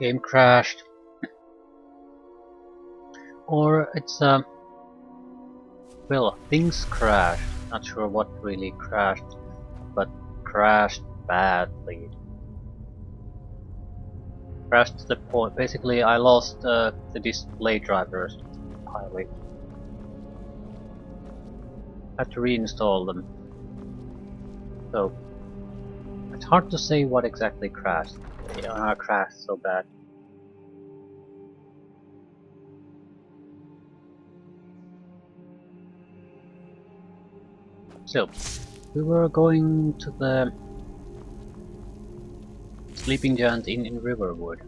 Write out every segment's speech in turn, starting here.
Game crashed. Or it's well, things crashed. Not sure what really crashed, but crashed badly. Crashed to the point. Basically, I lost the display drivers entirely. Had to reinstall them. So it's hard to say what exactly crashed. You know how it crashed so bad. So we were going to the Sleeping Giant Inn in Riverwood.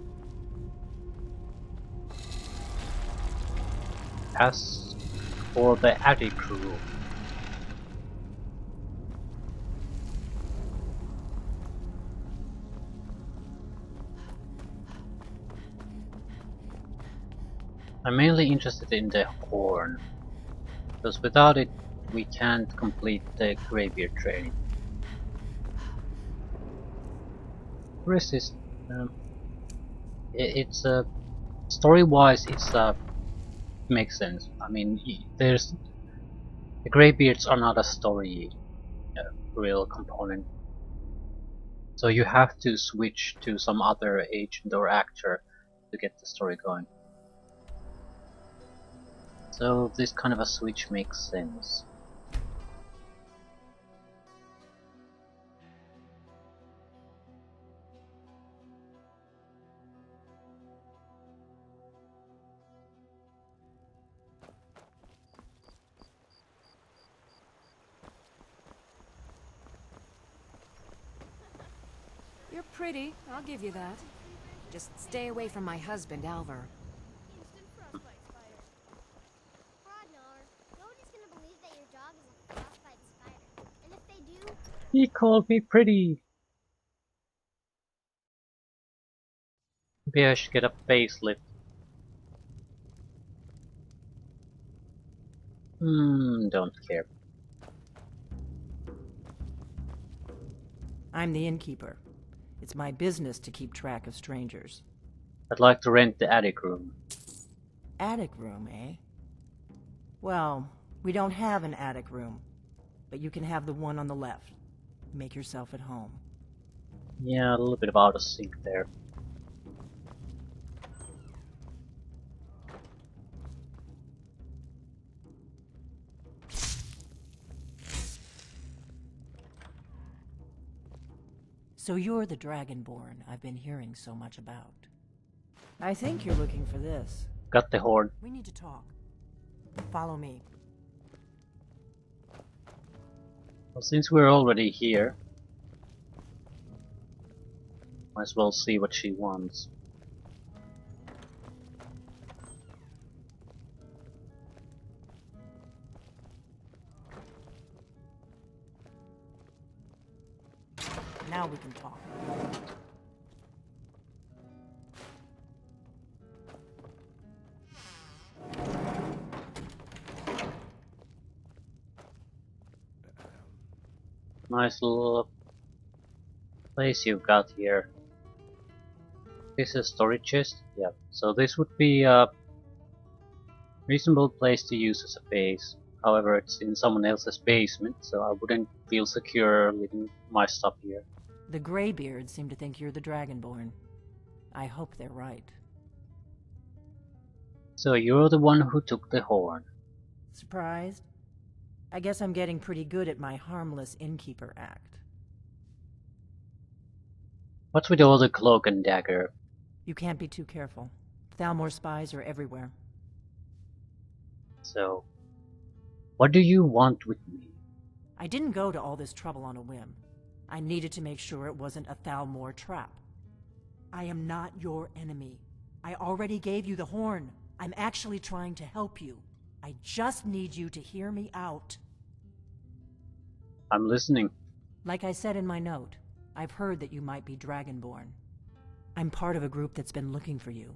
Ask for the attic room. I'm mainly interested in the horn, because without it we can't complete the Greybeard training. Resist. It's story-wise, it's makes sense. I mean, there's the Greybeards are not a story real component, so you have to switch to some other agent or actor to get the story going. So this kind of a switch makes sense. You're pretty, I'll give you that. Just stay away from my husband, Alvar. Instant frostbite spider. Rodnar, nobody's gonna believe that your dog is a frostbite spider. And if they do, He called me pretty! Maybe I should get a facelift. Don't care. I'm the innkeeper. It's my business to keep track of strangers. I'd like to rent the attic room. Attic room, eh? Well, we don't have an attic room, but you can have the one on the left. Make yourself at home. Yeah, a little bit of out of sync there. So you're the Dragonborn I've been hearing so much about. I think you're looking for this. Got the horn. We need to talk. Follow me. Well, since we're already here, might as well see what she wants. Now we can talk. Nice little place you've got here. This is a storage chest? Yeah. So this would be a reasonable place to use as a base. However, it's in someone else's basement, so I wouldn't feel secure leaving my stuff here. The Greybeards seem to think you're the Dragonborn. I hope they're right. So you're the one who took the horn. Surprised? I guess I'm getting pretty good at my harmless innkeeper act. What's with all the cloak and dagger? You can't be too careful. Thalmor spies are everywhere. So, what do you want with me? I didn't go to all this trouble on a whim. I needed to make sure it wasn't a Thalmor trap. I am not your enemy. I already gave you the horn. I'm actually trying to help you. I just need you to hear me out. I'm listening. Like I said in my note, I've heard that you might be Dragonborn. I'm part of a group that's been looking for you.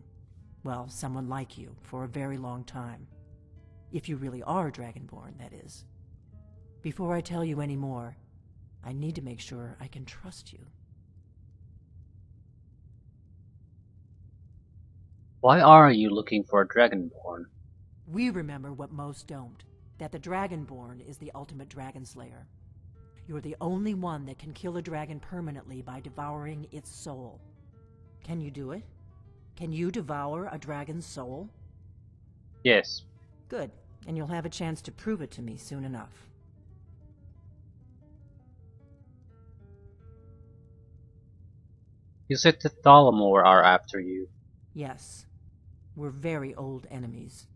Well, someone like you, for a very long time. If you really are Dragonborn, that is. Before I tell you any more, I need to make sure I can trust you. Why are you looking for a Dragonborn? We remember what most don't, that the Dragonborn is the ultimate dragon slayer. You're the only one that can kill a dragon permanently by devouring its soul. Can you do it? Can you devour a dragon's soul? Yes. Good, and you'll have a chance to prove it to me soon enough. You said the Thalamor are after you. Yes, we're very old enemies.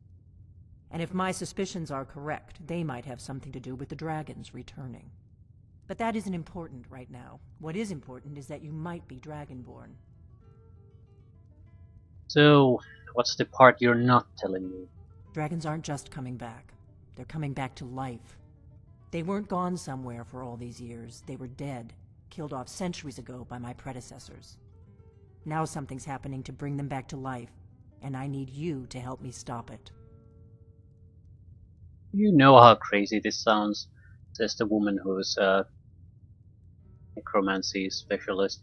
And if my suspicions are correct, they might have something to do with the dragons returning. But that isn't important right now. What is important is that you might be Dragonborn. So, what's the part you're not telling me? Dragons aren't just coming back. They're coming back to life. They weren't gone somewhere for all these years. They were dead, killed off centuries ago by my predecessors. Now something's happening to bring them back to life, and I need you to help me stop it. You know how crazy this sounds, says the woman who's a necromancy specialist.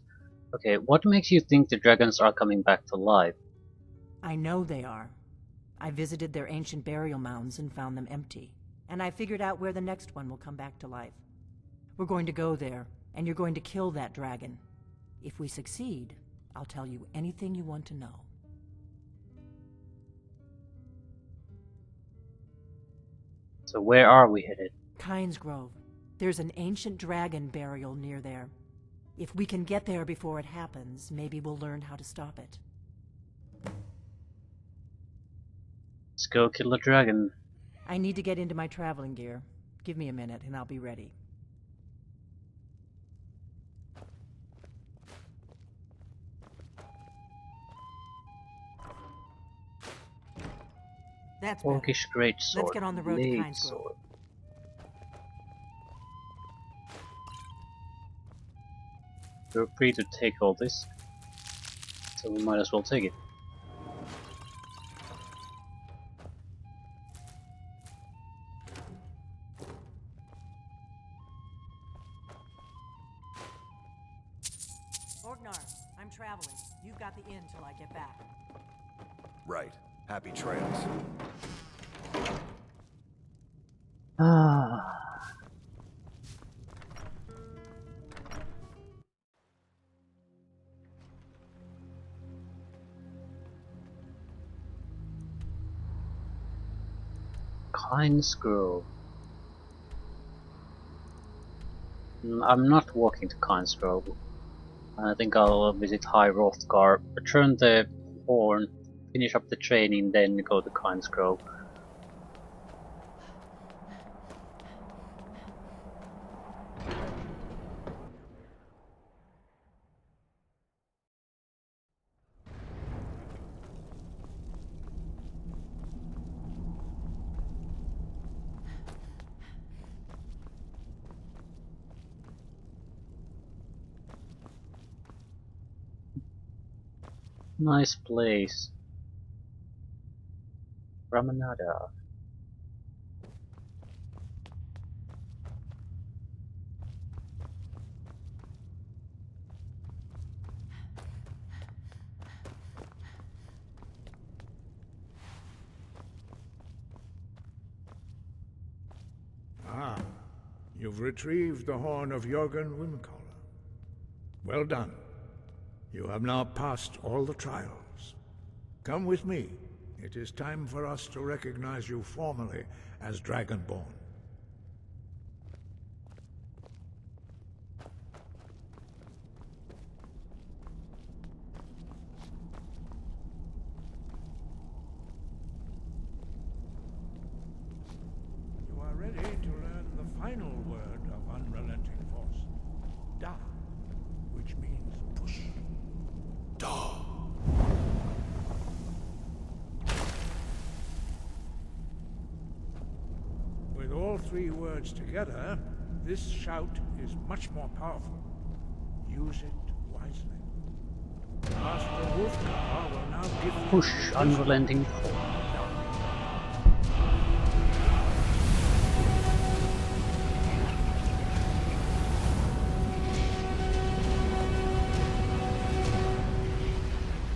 Okay, what makes you think the dragons are coming back to life? I know they are. I visited their ancient burial mounds and found them empty. And I figured out where the next one will come back to life. We're going to go there, and you're going to kill that dragon. If we succeed, I'll tell you anything you want to know. So where are we headed? Kynes Grove. There's an ancient dragon burial near there. If we can get there before it happens, maybe we'll learn how to stop it. Let's go kill the dragon. I need to get into my traveling gear. Give me a minute and I'll be ready. That's better. Orcish greatsword. Let's get on the road to blade Kynes Grove. sword. You're free to take all this, so we might as well take it. Orgnar, I'm traveling. You've got the inn till I get back. Right. Happy trails. Ah. Kynes Grove. I'm not walking to Kynes Grove. I think I'll visit High Rothgar, return the horn, finish up the training, then go to Kynes Grove. Nice place. Ramanada. Ah, you've retrieved the horn of Jörgen Wimcaller. Well done. You have now passed all the trials. Come with me. It is time for us to recognize you formally as Dragonborn. You are ready to learn the final word of unrelenting force. Da, which means push. Da. With all three words together, this shout is much more powerful. Use it wisely. Master Wolfgar will now give you Push, his unrelenting force.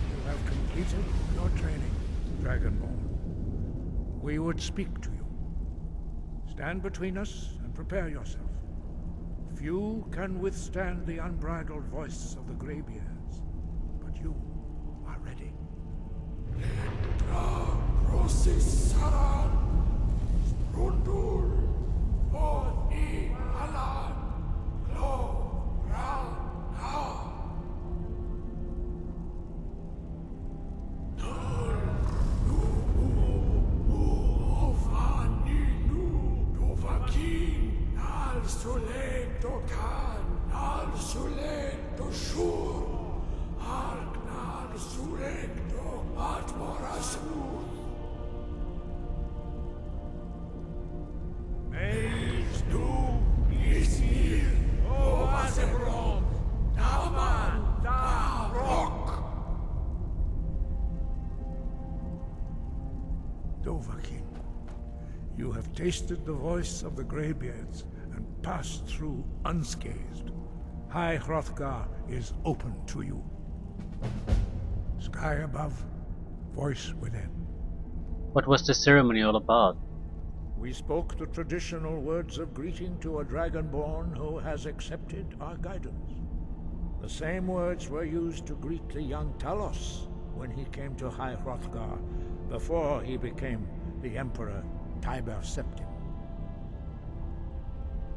You have completed your training. Dragonborn. We would speak to you. Stand between us and prepare yourself. Few can withstand the unbridled voice of the Greybeards, but you are ready. Dovahkiin, you have tasted the voice of the Greybeards and passed through unscathed. High Hrothgar is open to you. Sky above, voice within. What was the ceremony all about? We spoke the traditional words of greeting to a Dragonborn who has accepted our guidance. The same words were used to greet the young Talos when he came to High Hrothgar before he became the Emperor Tiber Septim.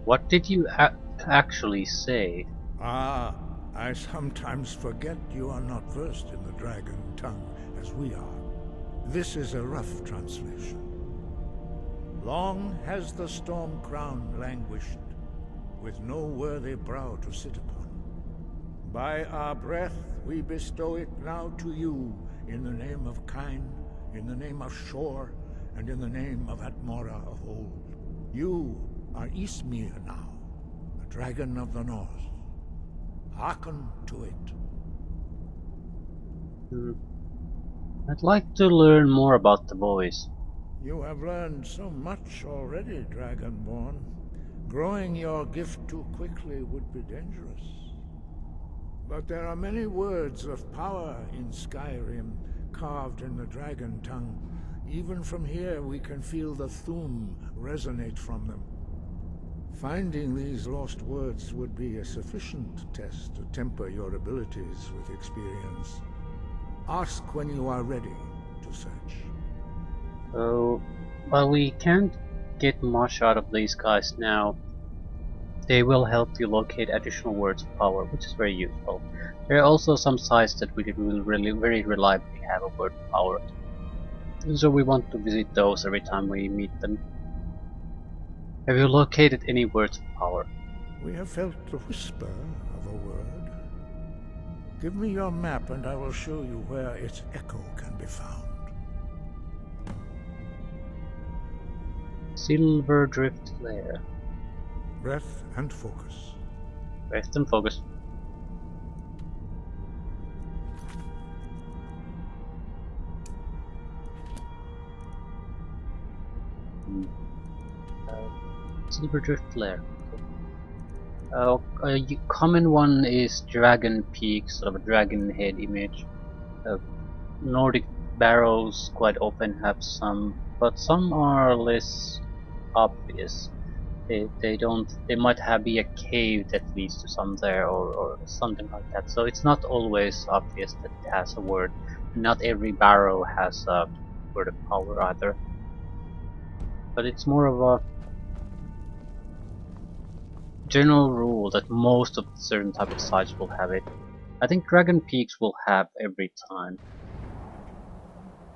What did you actually say? Ah, I sometimes forget you are not versed in the dragon tongue as we are. This is a rough translation. Long has the storm crown languished, with no worthy brow to sit upon. By our breath we bestow it now to you, in the name of Kyne, in the name of Shor, and in the name of Atmora of old. You are Ismir now, a dragon of the north. Hearken to it. I'd like to learn more about the voice. You have learned so much already, Dragonborn. Growing your gift too quickly would be dangerous. But there are many words of power in Skyrim, carved in the dragon tongue. Even from here we can feel the Thu'um resonate from them. Finding these lost words would be a sufficient test to temper your abilities with experience. Ask when you are ready to search. Oh, well, we can't get much out of these guys now. They will help you locate additional words of power, which is very useful. There are also some sites that we will really very reliably have a word of power. So we want to visit those every time we meet them. Have you located any words of power? We have felt the whisper of a word. Give me your map and I will show you where its echo can be found. Silver Drift Lair. Breath and focus. Breath and focus. Silver Drift Lair. A common one is Dragon Peak, sort of a dragon head image. Nordic barrows quite often have some, but some are less obvious. They might be a cave that leads to some there, or something like that. So it's not always obvious that it has a word. Not every barrow has a word of power either. But it's more of a general rule that most of certain type of sites will have it. I think Dragon Peaks will have every time.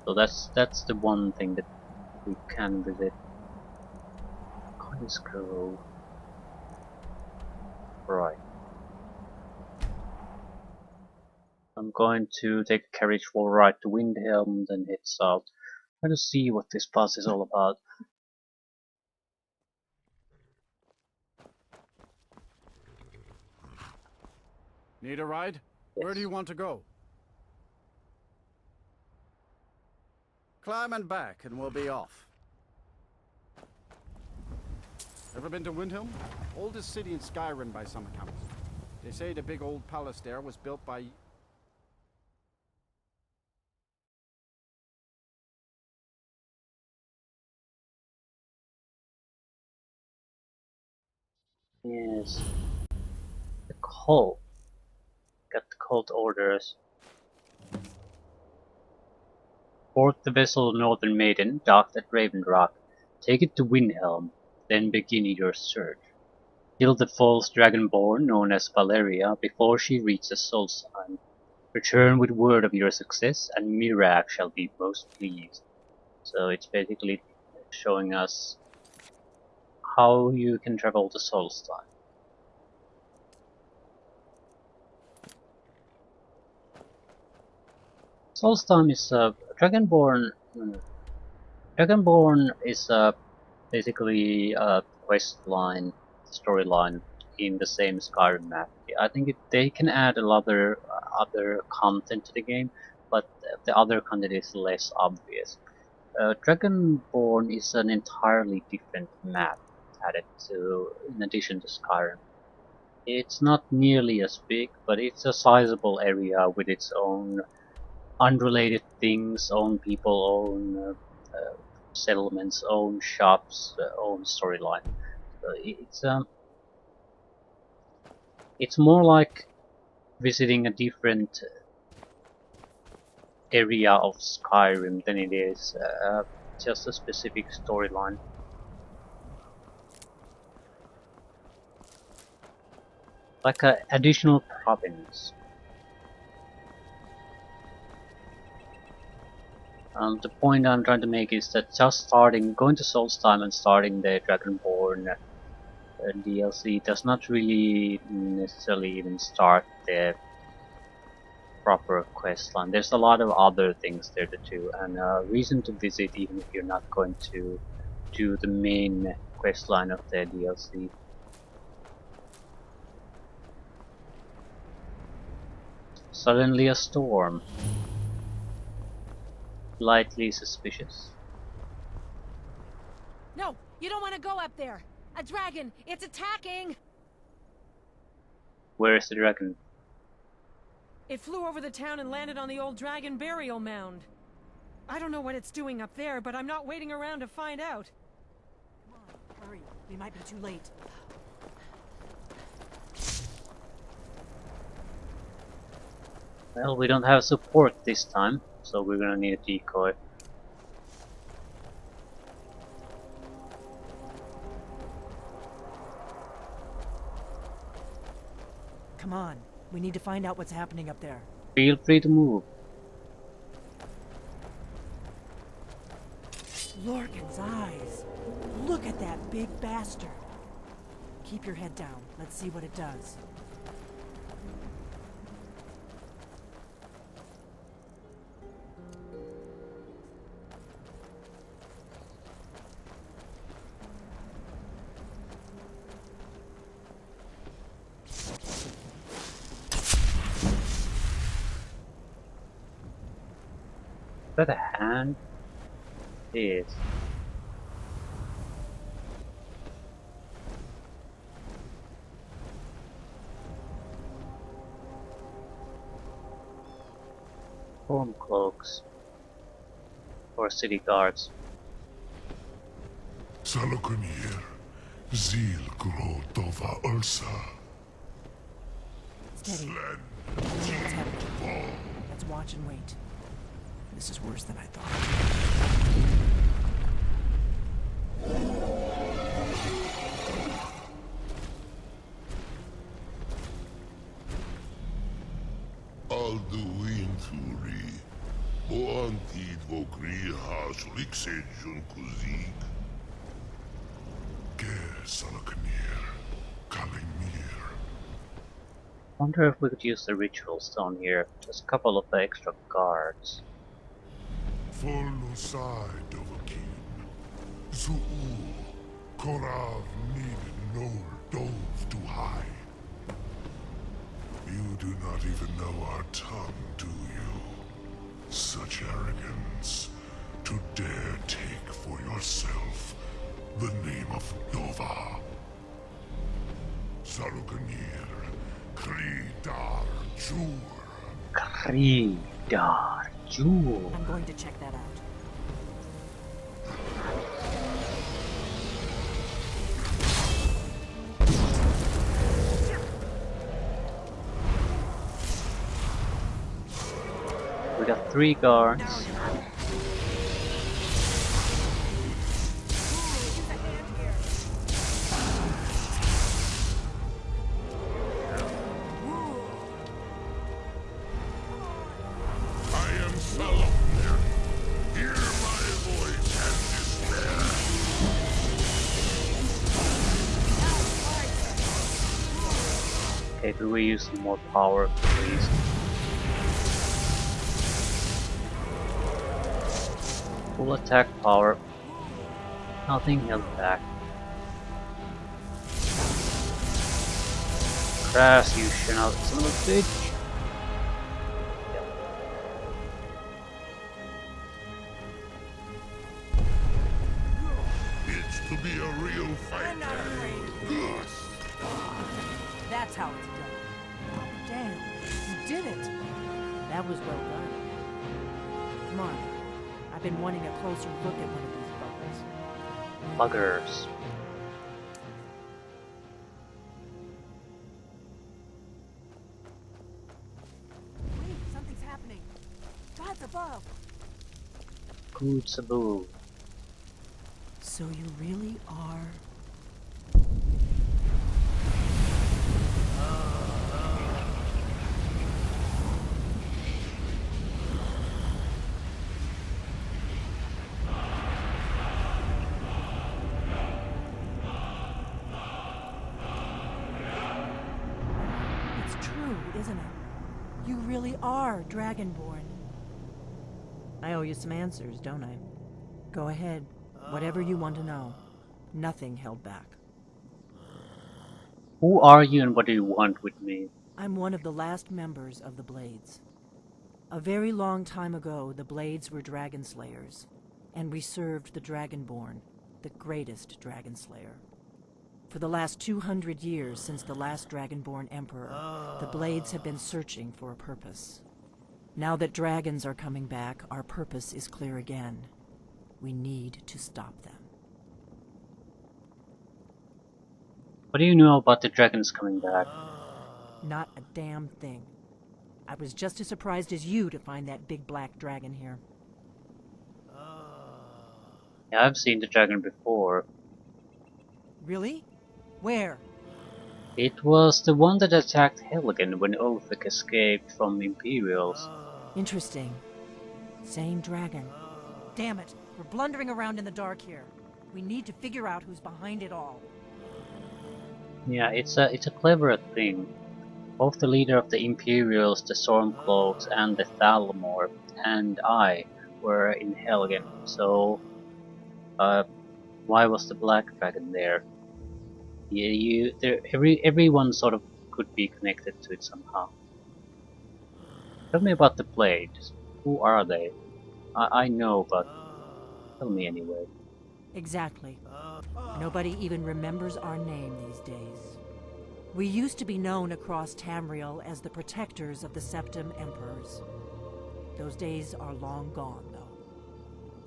So that's the one thing that we can visit. Coins Grove. Right. I'm going to take a carriage for a ride to Windhelm, then head south. Try to see what this pass is all about. Need a ride? Where do you want to go? Climb and back and we'll be off. Ever been to Windhelm? Oldest city in Skyrim by some accounts. They say the big old palace there was built by Yes. The cult. Got the cult orders. Board the vessel Northern Maiden, docked at Raven Rock. Take it to Windhelm, then begin your search. Kill the false dragonborn known as Valeria before she reaches Solstheim. Return with word of your success, and Mirak shall be most pleased. So it's basically showing us how you can travel to Solstheim. Solstheim is Dragonborn. Dragonborn is basically a quest line, storyline in the same Skyrim map. I think they can add a lot of other content to the game, but the other content is less obvious. Dragonborn is an entirely different map added to, in addition to Skyrim. It's not nearly as big, but it's a sizable area with its own unrelated things, own people, own settlements, own shops, own storyline. So it's more like visiting a different area of Skyrim than it is just a specific storyline. Like an additional province. The point I'm trying to make is that just going to Solstheim and starting the Dragonborn DLC does not really necessarily even start the proper quest line. There's a lot of other things there to do, and a reason to visit even if you're not going to do the main quest line of the DLC. Suddenly a storm. Slightly suspicious. No, you don't want to go up there. A dragon, it's attacking. Where is the dragon? It flew over the town and landed on the old dragon burial mound. I don't know what it's doing up there, but I'm not waiting around to find out. Come on, hurry. We might be too late. Well, we don't have support this time, so we're gonna need a decoy. Come on. We need to find out what's happening up there. Feel free to move. Lorcan's eyes. Look at that big bastard. Keep your head down. Let's see what it does. Is that a hand? It is. Storm cloaks. Or city guards. Salokunir, Zil Gro Dova Ursa. Steady. I know what's happening. Let's watch and wait. This is worse than I thought. Alduinturi, Oantid Vogriha Suliksejun Kuzik. Ger Salokunir, Kalimir. Wonder if we could use the ritual stone here. There's a couple of extra guards. Folosai Dovakin, Zuu, Korav Nid Nol Dove to high. You do not even know our tongue, do you? Such arrogance, to dare take for yourself the name of Dova. Saruganir, Kridar Jur. Kridar Jur. I'm going to check that out. got 3 guards. I am Salopnir. Hear my voice and despair. Okay, could we use some more power, please? Full attack power. Nothing held back. Crash, you son of a bitch. It's to be a real fighter. That's how it's done. Damn, you did it. That was well done. Come on. I've been wanting a closer look at one of these buggers. Buggers. Wait, something's happening. God's above. Good Sabu. So you really are... It's true, isn't it? You really are Dragonborn. I owe you some answers, don't I? Go ahead. Whatever you want to know. Nothing held back. Who are you and what do you want with me? I'm one of the last members of the Blades. A very long time ago, the Blades were dragon slayers, and we served the Dragonborn, the greatest dragon slayer. For the last 200 years since the last Dragonborn Emperor, the Blades have been searching for a purpose. Now that dragons are coming back, our purpose is clear again. We need to stop them. What do you know about the dragons coming back? Not a damn thing. I was just as surprised as you to find that big black dragon here. Yeah, I've seen the dragon before. Really? Where? It was the one that attacked Helgen when Ulfric escaped from Imperials. Interesting. Same dragon. Damn it, we're blundering around in the dark here. We need to figure out who's behind it all. Yeah, it's a clever thing. Both the leader of the Imperials, the Stormcloaks, and the Thalmor, and I were in Helgen. So, why was the Black Dragon there? Yeah, everyone sort of could be connected to it somehow. Tell me about the Blades. Who are they? I know, but tell me anyway. Exactly. Nobody even remembers our name these days. We used to be known across Tamriel as the protectors of the Septim Emperors. Those days are long gone, though.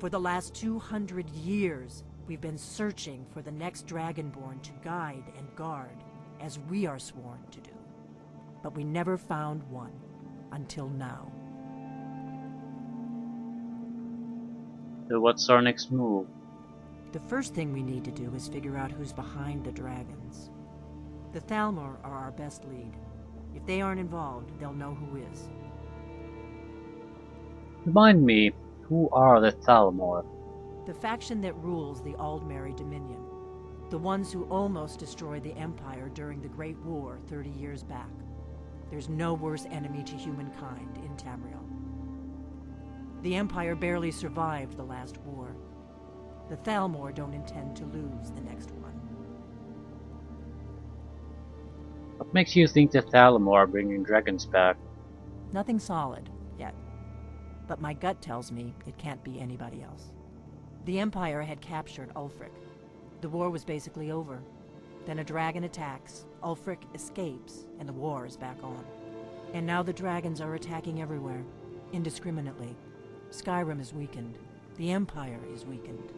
For the last 200 years, we've been searching for the next Dragonborn to guide and guard, as we are sworn to do. But we never found one, until now. So what's our next move? The first thing we need to do is figure out who's behind the dragons. The Thalmor are our best lead. If they aren't involved, they'll know who is. Remind me, who are the Thalmor? The faction that rules the Aldmeri Dominion. The ones who almost destroyed the Empire during the Great War 30 years back. There's no worse enemy to humankind in Tamriel. The Empire barely survived the last war. The Thalmor don't intend to lose the next one. What makes you think the Thalmor are bringing dragons back? Nothing solid, yet. But my gut tells me it can't be anybody else. The Empire had captured Ulfric. The war was basically over. Then a dragon attacks, Ulfric escapes, and the war is back on. And now the dragons are attacking everywhere, indiscriminately. Skyrim is weakened. The Empire is weakened.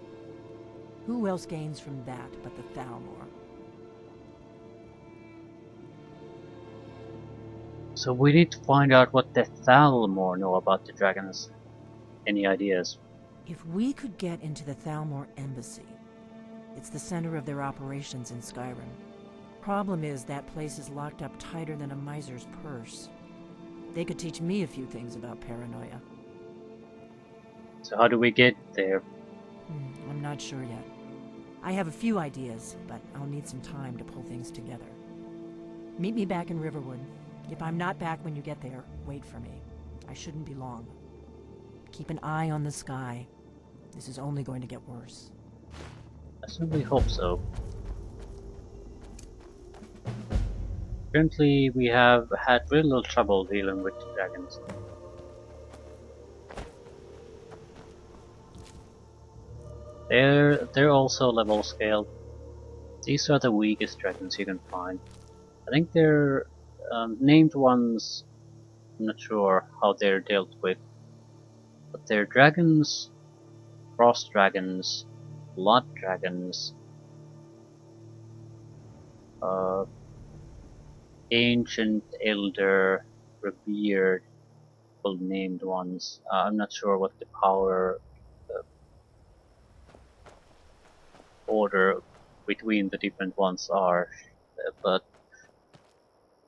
Who else gains from that but the Thalmor? So we need to find out what the Thalmor know about the dragons. Any ideas? If we could get into the Thalmor embassy, it's the center of their operations in Skyrim. Problem is, that place is locked up tighter than a miser's purse. They could teach me a few things about paranoia. So how do we get there? I'm not sure yet. I have a few ideas, but I'll need some time to pull things together. Meet me back in Riverwood. If I'm not back when you get there, wait for me. I shouldn't be long. Keep an eye on the sky. This is only going to get worse. I certainly hope so. Currently, we have had very little trouble dealing with the dragons. They're also level scaled. These are the weakest dragons you can find. I think they're named ones. I'm not sure how they're dealt with, but they're dragons, frost dragons, blood dragons, ancient, elder, revered, well named ones. I'm not sure what the power order between the different ones are, but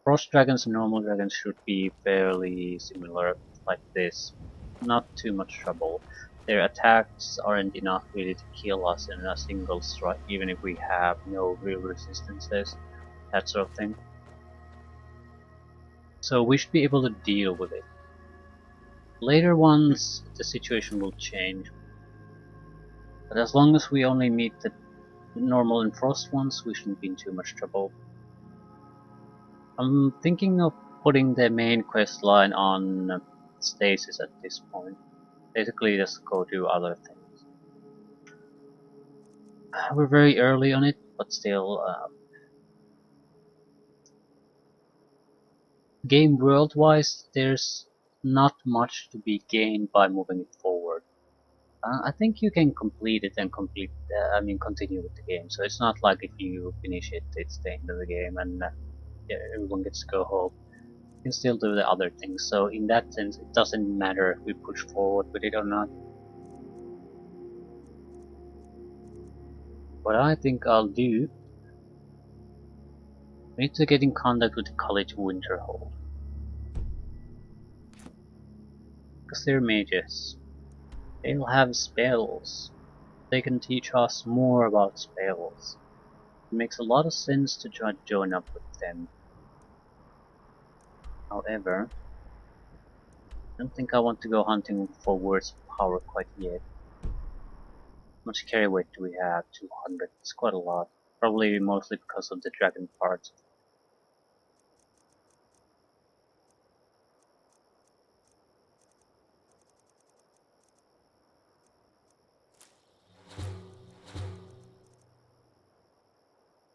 frost dragons and normal dragons should be fairly similar, like this. Not too much trouble. Their attacks aren't enough really to kill us in a single strike, even if we have no real resistances, that sort of thing. So we should be able to deal with it. Later ones, the situation will change. But as long as we only meet the normal and frost ones, we shouldn't be in too much trouble. I'm thinking of putting the main quest line on stasis at this point. Basically just go do other things. We're very early on it, but still, game world-wise, there's not much to be gained by moving it forward. I think you can complete it and continue with the game. So it's not like if you finish it, it's the end of the game and yeah, everyone gets to go home. You can still do the other things. So in that sense, it doesn't matter if we push forward with it or not. What I think I'll do, we need to get in contact with the College Winterhold. Because they're mages. They'll have spells. They can teach us more about spells. It makes a lot of sense to try to join up with them. However, I don't think I want to go hunting for words of power quite yet. How much carry weight do we have? 200. It's quite a lot. Probably mostly because of the dragon parts.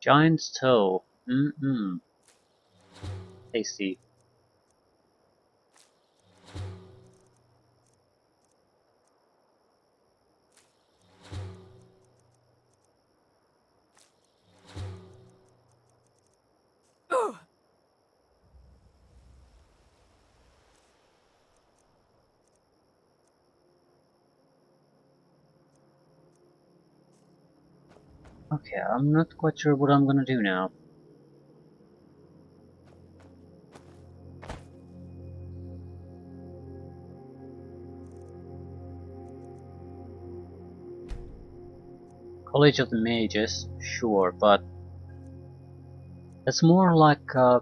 Giant's toe. Tasty. Okay, I'm not quite sure what I'm gonna do now. College of the Mages, sure, but it's more like a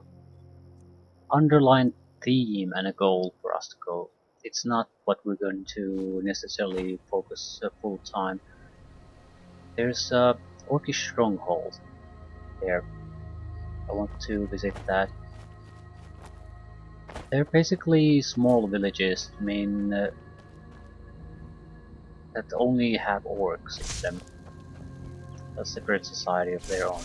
underlying theme and a goal for us to go. It's not what we're going to necessarily focus full time. There's a Orcish stronghold there. I want to visit that. They're basically small villages, that only have orcs in them. A separate society of their own.